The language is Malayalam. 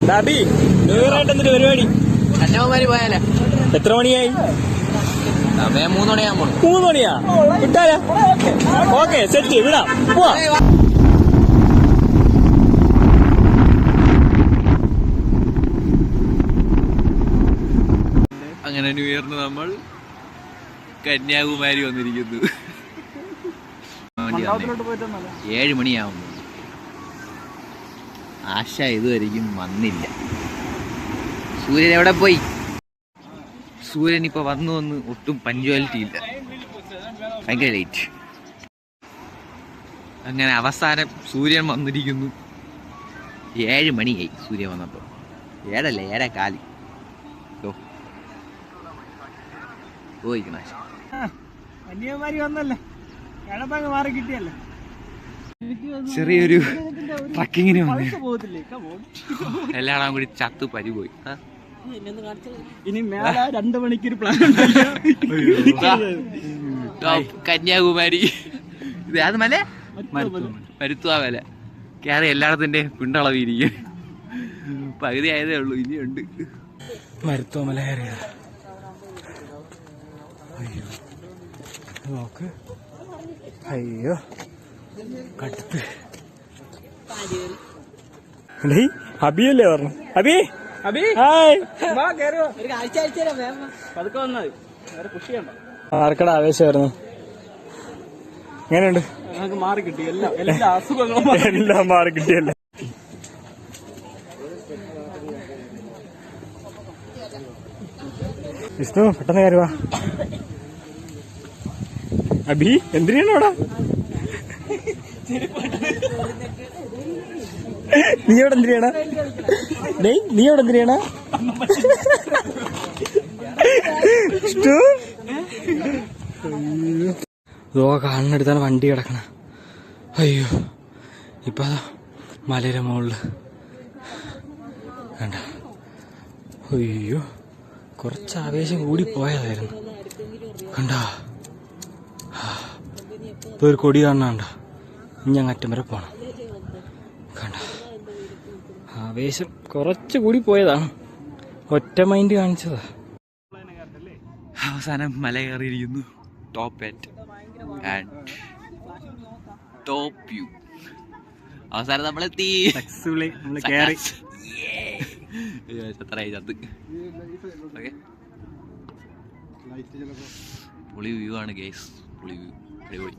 ഡാബി ന്യൂ ഇയർ ആയിട്ട് എന്തൊരു പരിപാടി? കന്യാകുമാരി പോയാലേ? എത്ര മണിയായി? സമയം 3 മണിയാകുമ്പോ. 3 മണിയാ? വിട്ടാലാ? ഓക്കെ, സെറ്റ്, വിടാം, പോവാ. അങ്ങനെ ന്യൂ ഇയറിന് നമ്മൾ കന്യാകുമാരി വന്നിരിക്കുന്നു. 7 മണിയാവുന്നു. ആശ ഇതുവരെയും വന്നില്ല. സൂര്യൻ എവിടെ പോയി? സൂര്യൻ ഇപ്പൊ വന്നു ഒട്ടും പഞ്ച്വാലിറ്റി ഇല്ല, ഭയങ്കര ലേറ്റ്. അങ്ങനെ അവസാനം സൂര്യൻ വന്നിരിക്കുന്നു. 7 മണിയായി സൂര്യൻ വന്നപ്പോൾ. 7 അല്ല, 7:15. പോയിക്കണ കന്യാകുമാരി വന്നല്ലേ, കിഴപ്പങ്ങ് മാറി കിട്ടിയല്ലേ. ചെറിയൊരു ട്രക്കിങ്ങിന് എല്ലായിടം കൂടി ചത്തു പരിപോയി. ഇനി മേലെ 2 മണിക്കൊരു പ്ലാൻ. കന്യാകുമാരി ഇത് അത് മല മരുത്തുവാ മല കയറി എല്ലായിടത്തിന്റെ പിണ്ടളവിരിക്കും. പകുതി ആയതേ ഉള്ളൂ, ഇനിയുണ്ട്. മരുത്തുവ മല കയറിയത്. അയ്യോ നോക്ക്, അയ്യോ കടുത്ത്. അബിയല്ലേ പറഞ്ഞു? അബി അബി പതുക്കെ വന്നാൽ ആർക്കട ആവേശമായിരുന്നു. എങ്ങനെയുണ്ട്? ഞങ്ങൾക്ക് മാറി കിട്ടി, എല്ലാ അസുഖങ്ങളും എല്ലാം മാറി കിട്ടിയല്ലേ. വിഷ്ണു പെട്ടെന്ന് കയറുവാ. അബി എന്തിനാണോടാ? നീ എവിടെ എന്തിനാണ്? നീ എവിടെ എന്തിനാണ്? കാണുന്നെടുത്താണ് വണ്ടി കിടക്കണ. അയ്യോ ഇപ്പൊ മലയുടെ മുകളില് കണ്ട. അയ്യോ കുറച്ച് ആവേശം കൂടി പോയതായിരുന്നു. കണ്ട ഇപ്പൊ ഒരു കൊടി കാണണ്ട. ഇനി അങ്ങ് അറ്റം വരെ പോണം. കണ്ട ആവേശം കുറച്ച് കൂടി പോയതാണ്, ഒറ്റ മൈൻഡ് കാണിച്ചതാ. അവസാനം മല കയറിയിരിക്കുന്നു. Top at and top view. അവസാനം നമ്മളെത്തി. പൊളി വ്യൂ ആണ് ഗൈസ്, പൊളി വ്യൂ, അടിപൊളി.